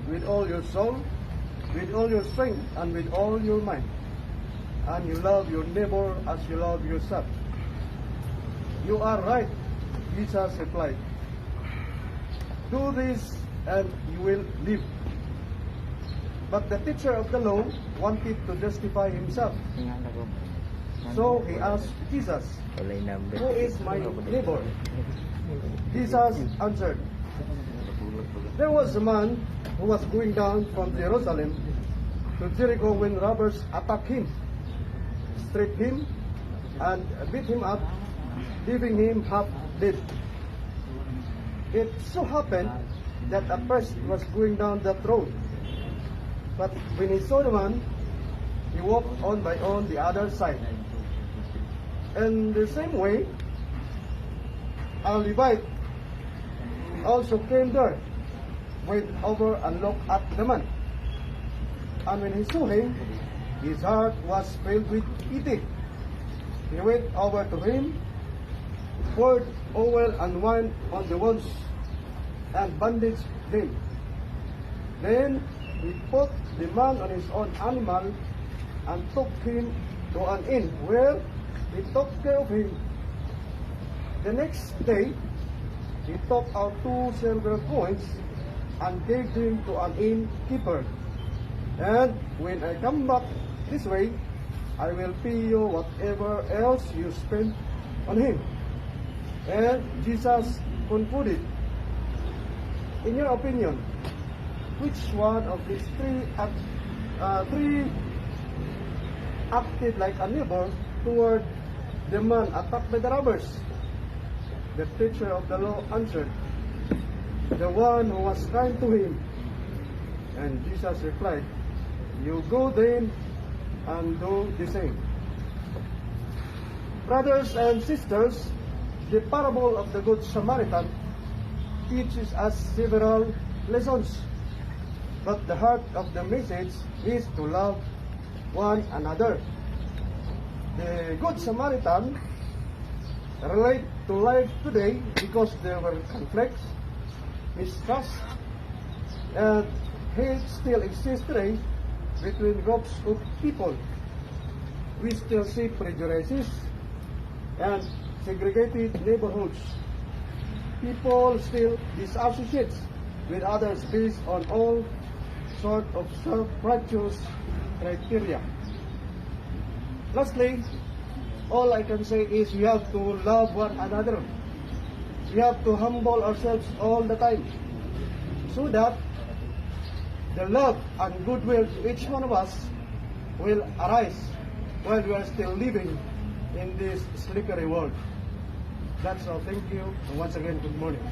with all your soul, with all your strength, and with all your mind, and you love your neighbor as you love yourself. You are right, Jesus replied. Do this and you will live. But the teacher of the law wanted to justify himself. So he asked Jesus, who is my neighbor? Jesus answered, there was a man who was going down from Jerusalem to Jericho when robbers attacked him, stripped him, and beat him up, leaving him half dead. It so happened that a priest was going down that road. But when he saw the man, he walked on by on the other side. In the same way, a Levite also came there, went over and looked at the man. And when he saw him, his heart was filled with pity. He went over to him, poured oil and wine on the wounds, and bandaged them. Then he put the man on his own animal and took him to an inn where he took care of him. The next day, he took out 2 silver coins and gave them to an innkeeper. And when I come back this way, I will pay you whatever else you spend on him. And Jesus concluded, in your opinion, which one of these three acted like a neighbor toward the man attacked by the robbers? The teacher of the law answered, the one who was kind to him. And Jesus replied, you go then and do the same. Brothers and sisters, the parable of the Good Samaritan teaches us several lessons. But the heart of the message is to love one another. The Good Samaritan relate to life today because there were conflicts, mistrust, and hate still exists today between groups of people. We still see prejudices and segregated neighborhoods. People still disassociate with others based on all sorts of self-righteous criteria. Lastly, all I can say is we have to love one another. We have to humble ourselves all the time so that the love and goodwill to each one of us will arise while we are still living in this slippery world. That's all. Thank you. And once again, good morning.